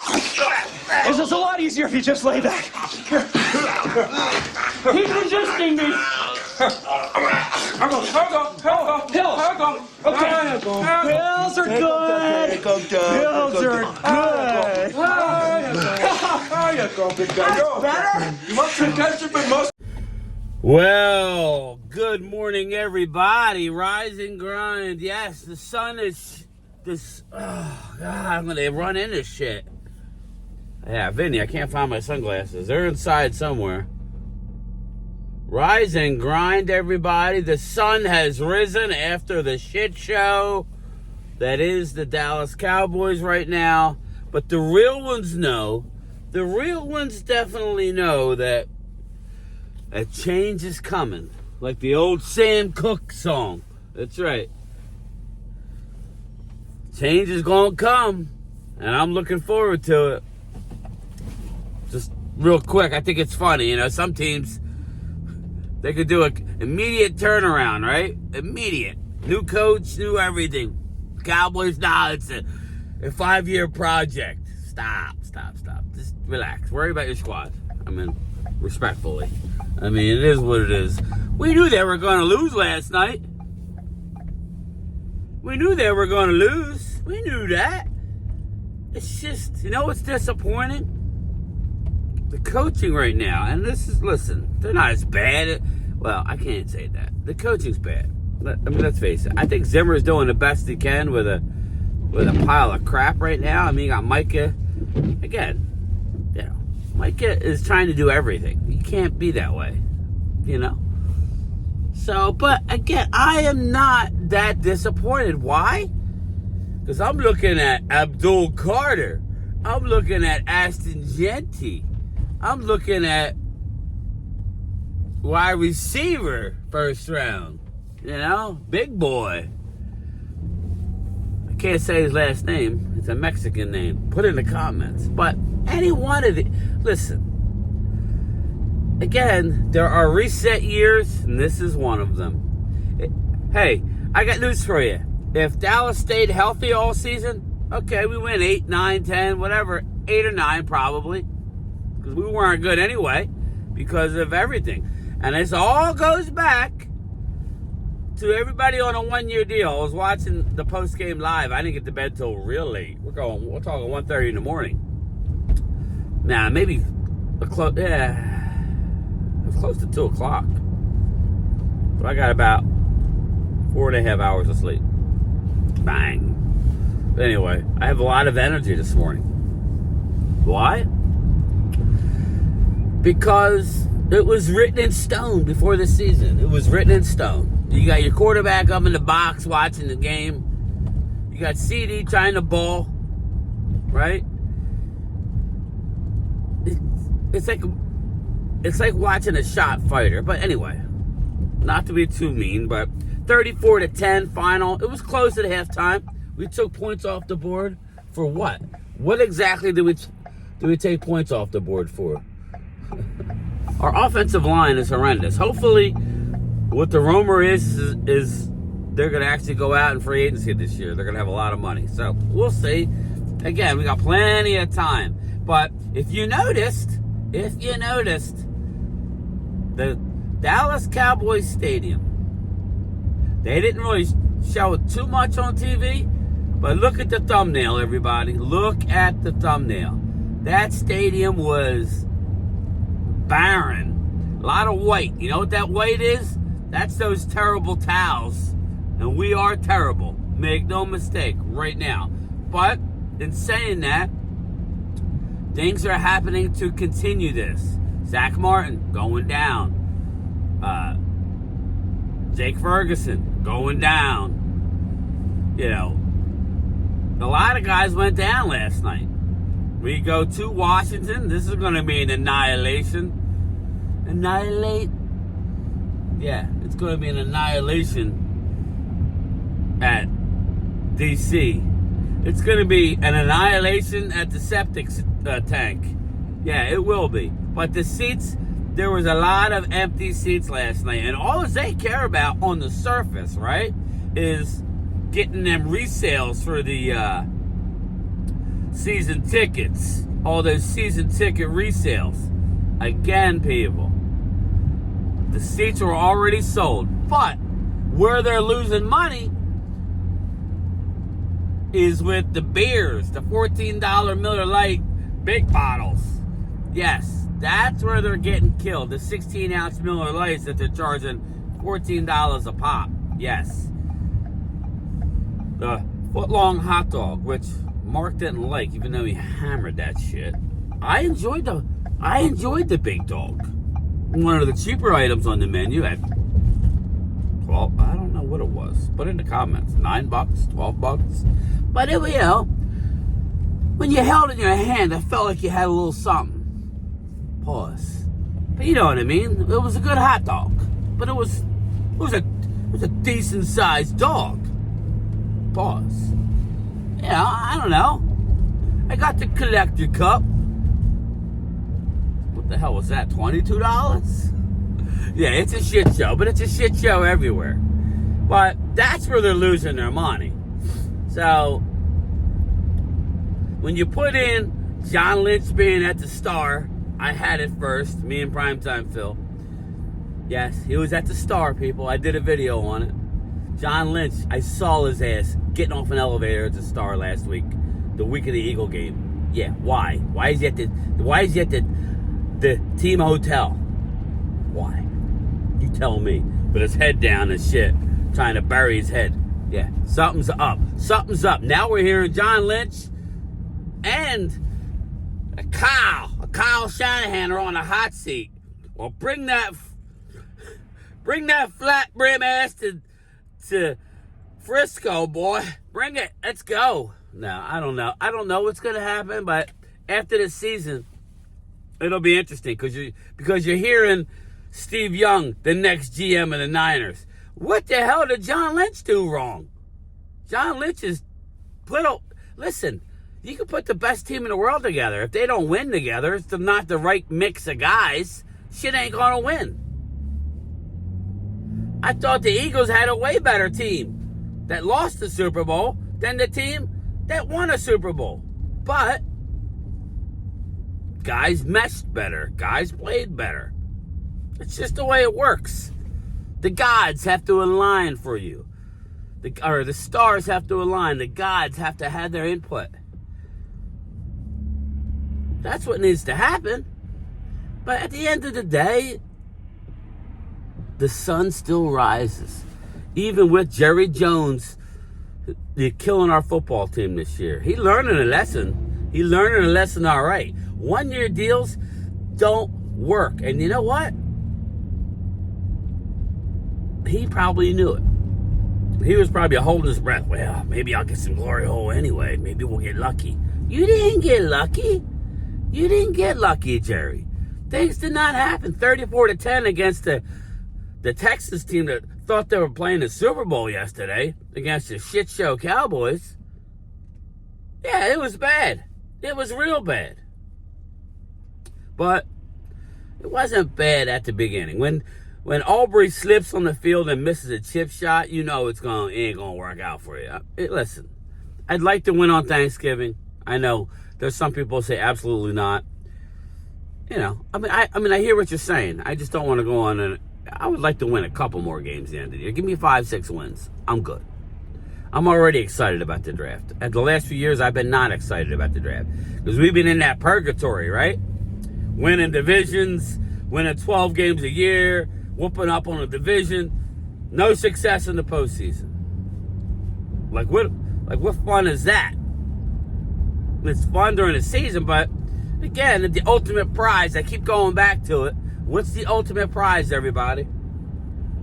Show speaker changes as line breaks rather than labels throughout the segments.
It's just a lot easier if you just lay back. Here. He's resisting me. Pills. Okay. Pills are good. Pills are good.
There you go, big guy. Better? You want some ketchup and mustard?
Well, good morning, everybody. Rise and grind. Yes, the sun is this. Oh God, I'm gonna run into shit. Yeah, Vinny, I can't find my sunglasses. They're inside somewhere. Rise and grind, everybody. The sun has risen after the shit show that is the Dallas Cowboys right now. But the real ones know. The real ones definitely know that a change is coming. Like the old Sam Cooke song. That's right. Change is gonna come. And I'm looking forward to it. Just real quick, I think it's funny. You know, some teams, they could do an immediate turnaround, right? Immediate. New coach, new everything. Cowboys, nah, it's a 5-year project. Stop. Just relax. Worry about your squad. I mean, respectfully. I mean, it is what it is. We knew they were going to lose last night. We knew they were going to lose. We knew that. It's just, you know what's disappointing? The coaching right now. And this is, listen, they're not as bad. Well, I can't say that. The coaching's bad. I mean, let's face it. I think Zimmer's doing the best he can with a pile of crap right now. I mean, you got Micah. Again, you know, Micah is trying to do everything. You can't be that way, you know? So, but again, I am not that disappointed. Why? Because I'm looking at Abdul Carter. I'm looking at Aston Genty. I'm looking at wide receiver first round. You know? Big boy. I can't say his last name. It's a Mexican name. Put it in the comments. But any one of the... Listen. Again, there are reset years, and this is one of them. Hey, I got news for you. If Dallas stayed healthy all season, okay, we win 8, 9, 10, whatever. 8 or 9 probably. Because we weren't good anyway. Because of everything. And this all goes back to everybody on a 1-year deal. I was watching the post-game live. I didn't get to bed till real late. We're talking 1:30 in the morning. Nah, maybe close to 2 o'clock. So I got about 4.5 hours of sleep. Bang. But anyway, I have a lot of energy this morning. Why? Because it was written in stone before the season. It was written in stone. You got your quarterback up in the box watching the game. You got CD trying to ball, right? It's like watching a shot fighter. But anyway, not to be too mean, but 34-10 final. It was close at halftime. We took points off the board for what? What exactly did we take points off the board for? Our offensive line is horrendous. Hopefully, what the rumor is they're going to actually go out in free agency this year. They're going to have a lot of money. So, we'll see. Again, we got plenty of time. But if you noticed, the Dallas Cowboys Stadium, they didn't really show it too much on TV, but look at the thumbnail, everybody. Look at the thumbnail. That stadium was barren. A lot of white. You know what that white is? That's those terrible towels. And we are terrible. Make no mistake right now. But in saying that, things are happening to continue this. Zach Martin going down. Jake Ferguson going down. You know, a lot of guys went down last night. We go to Washington. This is going to be an annihilation. Yeah, it's going to be an annihilation at D.C. It's going to be an annihilation at the septic tank. Yeah, it will be. But the seats, there was a lot of empty seats last night. And all they care about on the surface, right, is getting them resales for the season tickets, all those season ticket resales. Again, people, the seats were already sold. But where they're losing money is with the beers, the $14 Miller Lite big bottles. Yes, that's where they're getting killed. The 16-ounce Miller Lights that they're charging $14 a pop. Yes. The foot-long hot dog, which Mark didn't like, even though he hammered that shit. I enjoyed the big dog. One of the cheaper items on the menu at 12, I don't know what it was. Put in the comments. $9, $12. But it, you know, when you held it in your hand, I felt like you had a little something. Pause. But you know what I mean? It was a good hot dog. But it was a decent sized dog. Pause. You know, I don't know. I got the collector cup. What the hell was that? $22? Yeah, it's a shit show, but it's a shit show everywhere. But that's where they're losing their money. So, when you put in John Lynch being at the Star, I had it first, me and Primetime Phil. Yes, he was at the Star, people. I did a video on it. John Lynch, I saw his ass getting off an elevator at the Star last week, the week of the Eagle game. Yeah, why? Why is he at the team hotel? Why? You tell me. With his head down and shit, trying to bury his head. Yeah, something's up. Something's up. Now we're hearing John Lynch and Kyle Shanahan are on a hot seat. Well, bring that flat brim ass to Frisco, boy. Bring it. Let's go. No, I don't know. I don't know what's gonna happen, but after this season, it'll be interesting because you're hearing Steve Young, the next GM of the Niners. What the hell did John Lynch do wrong? John Lynch is listen, you can put the best team in the world together. If they don't win together, it's not the right mix of guys, shit ain't gonna win. I thought the Eagles had a way better team that lost the Super Bowl than the team that won a Super Bowl. But guys meshed better. Guys played better. It's just the way it works. The gods have to align for you. The stars have to align. The gods have to have their input. That's what needs to happen. But at the end of the day, the sun still rises. Even with Jerry Jones, they're killing our football team this year. He's learning a lesson. He's learning a lesson all right. 1-year deals don't work. And you know what? He probably knew it. He was probably holding his breath. Well, maybe I'll get some glory hole anyway. Maybe we'll get lucky. You didn't get lucky. You didn't get lucky, Jerry. Things did not happen. 34-10 against the Texas team that thought they were playing the Super Bowl yesterday against the shit show Cowboys. Yeah, it was bad. It was real bad. But it wasn't bad at the beginning. When Aubrey slips on the field and misses a chip shot, you know it ain't gonna work out for you. Listen, I'd like to win on Thanksgiving. I know there's some people who say absolutely not. You know, I hear what you're saying. I just don't want to go on and I would like to win a couple more games at the end of the year. Give me 5-6 wins. I'm good. I'm already excited about the draft. At the last few years, I've been not excited about the draft because we've been in that purgatory, right? Winning divisions, winning 12 games a year, whooping up on a division, no success in the postseason. Like what fun is that? It's fun during the season, but again, the ultimate prize, I keep going back to it. What's the ultimate prize, everybody?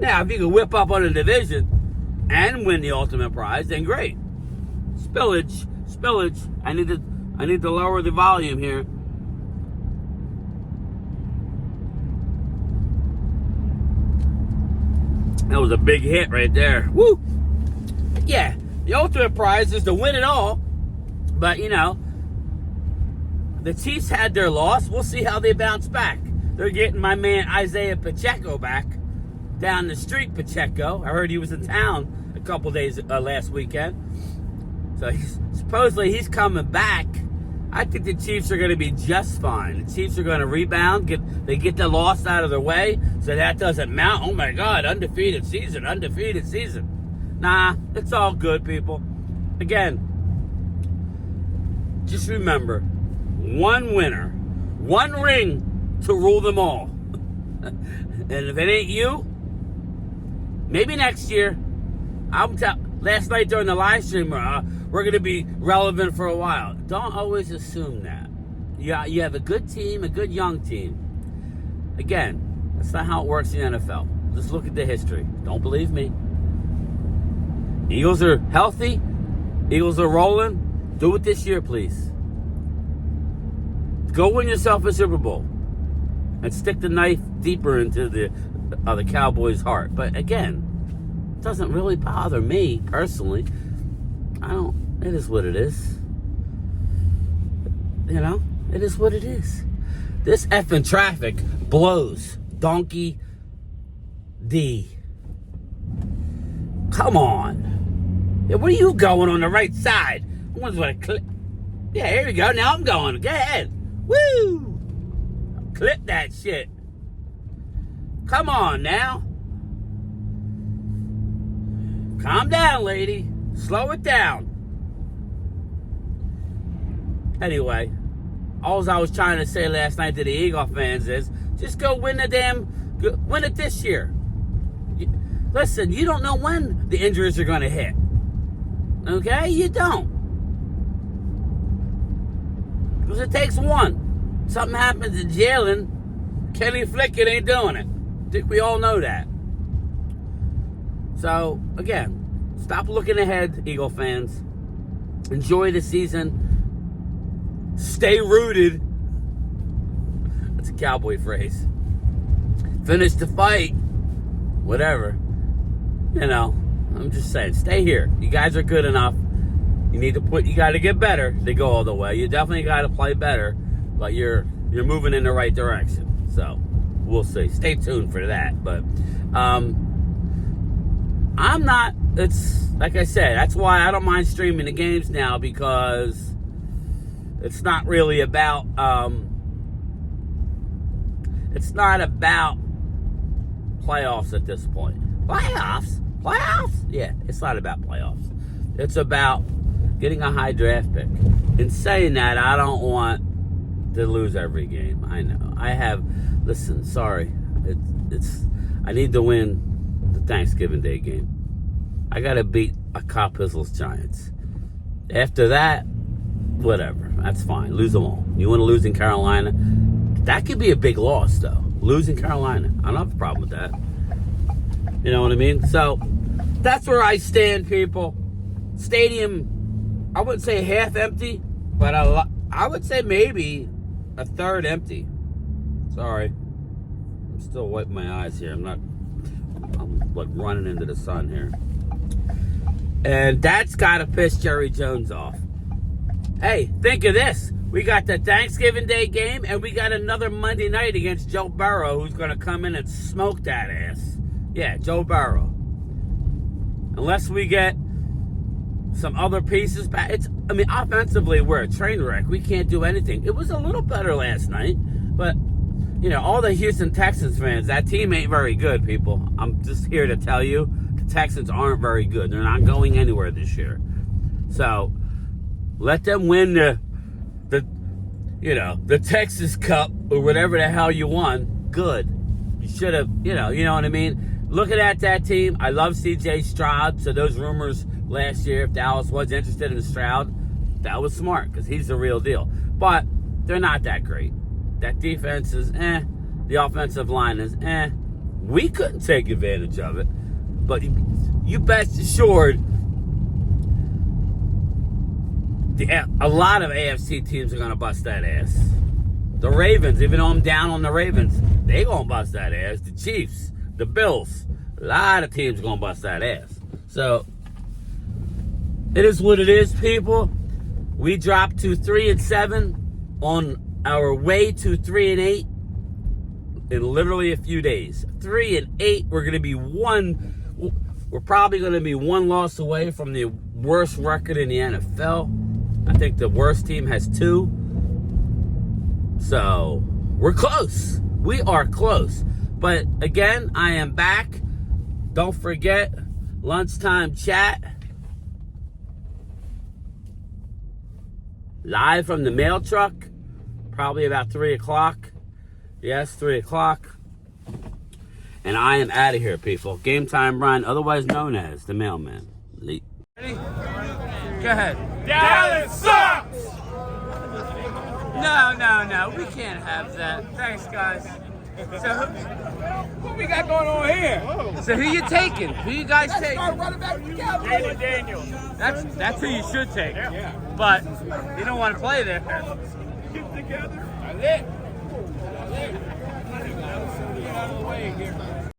Now, if you can whip up on a division and win the ultimate prize, then great. Spillage. I need to lower the volume here. That was a big hit right there. Woo! Yeah, the ultimate prize is to win it all. But, you know, the Chiefs had their loss. We'll see how they bounce back. They're getting my man Isaiah Pacheco back. Down the street, Pacheco. I heard he was in town a couple days last weekend. So supposedly he's coming back I think the Chiefs are going to be just fine. The Chiefs are going to rebound, get the loss out of their way, so that doesn't mount. Oh my God, undefeated season. Nah, it's all good, people. Again, just remember, one winner, one ring to rule them all. And if it ain't you, maybe next year. Last night during the live stream, we're going to be relevant for a while. Don't always assume that. You have a good team, a good young team. Again, that's not how it works in the NFL. Just look at the history. Don't believe me. Eagles are healthy. Eagles are rolling. Do it this year, please. Go win yourself a Super Bowl. And stick the knife deeper into the Cowboys' heart. But again, it doesn't really bother me personally. It is what it is. You know, it is what it is. This effing traffic blows. Donkey D. Come on. Yeah, where are you going on the right side? I wonder what I click. Yeah, here we go. Now I'm going. Go ahead. Woo! Clip that shit. Come on now. Calm down, lady. Slow it down. Anyway, all I was trying to say last night to the Eagle fans is just go win it this year. Listen, you don't know when the injuries are going to hit. Okay? You don't. Because it takes one. Something happens to Jalen, Kenny Flickett ain't doing it. I think we all know that. So, again, stop looking ahead, Eagle fans. Enjoy the season. Stay rooted. That's a cowboy phrase. Finish the fight. Whatever. You know, I'm just saying, stay here. You guys are good enough. You got to get better to go all the way. You definitely got to play better, but you're moving in the right direction. So, we'll see. Stay tuned for that. But, it's like I said, that's why I don't mind streaming the games now, because it's not really about, it's not about playoffs at this point. Playoffs? Yeah, it's not about playoffs. It's about getting a high draft pick. In saying that, I don't want to lose every game. I know. Listen, sorry. I need to win the Thanksgiving Day game. I got to beat a Cow Pistols Giants. After that, whatever. That's fine. Lose them all. You want to lose in Carolina? That could be a big loss, though. Lose in Carolina. I don't have a problem with that. You know what I mean? So, that's where I stand, people. Stadium, I wouldn't say half empty, but I would say maybe a third empty. Sorry. I'm still wiping my eyes here. I'm like running into the sun here. And that's got to piss Jerry Jones off. Hey, think of this. We got the Thanksgiving Day game, and we got another Monday night against Joe Burrow, who's going to come in and smoke that ass. Yeah, Joe Burrow. Unless we get some other pieces back. Offensively, we're a train wreck. We can't do anything. It was a little better last night, but, all the Houston Texans fans, that team ain't very good, people. I'm just here to tell you, the Texans aren't very good. They're not going anywhere this year. So, let them win the Texas Cup or whatever the hell you won. Good. You should have, you know what I mean? Looking at that team, I love C.J. Stroud. So those rumors last year, if Dallas was interested in Stroud, that was smart because he's the real deal. But they're not that great. That defense is The offensive line is We couldn't take advantage of it. But you best assured, a lot of AFC teams are going to bust that ass. The Ravens, even though I'm down on the Ravens, they going to bust that ass. The Chiefs, the Bills, a lot of teams are going to bust that ass. So, it is what it is, people. We dropped to 3-7 on our way to 3-8 in literally a few days. 3-8, we're probably going to be one loss away from the worst record in the NFL. I think the worst team has 2. So we're close. We are close. But again, I am back. Don't forget, lunchtime chat. Live from the mail truck. Probably about 3 o'clock. Yes, 3 o'clock. And I am out of here, people. Game Time Brian, otherwise known as the Mailman. Ready? Go ahead.
Dallas sucks!
No. We can't have that. Thanks, guys. So,
What we got going on here?
so who you taking? Who you guys taking?
Running back for the Cowboys. Daniel.
That's who you should take. But you don't want to play there.
Get together. That's it. Get out of the way here.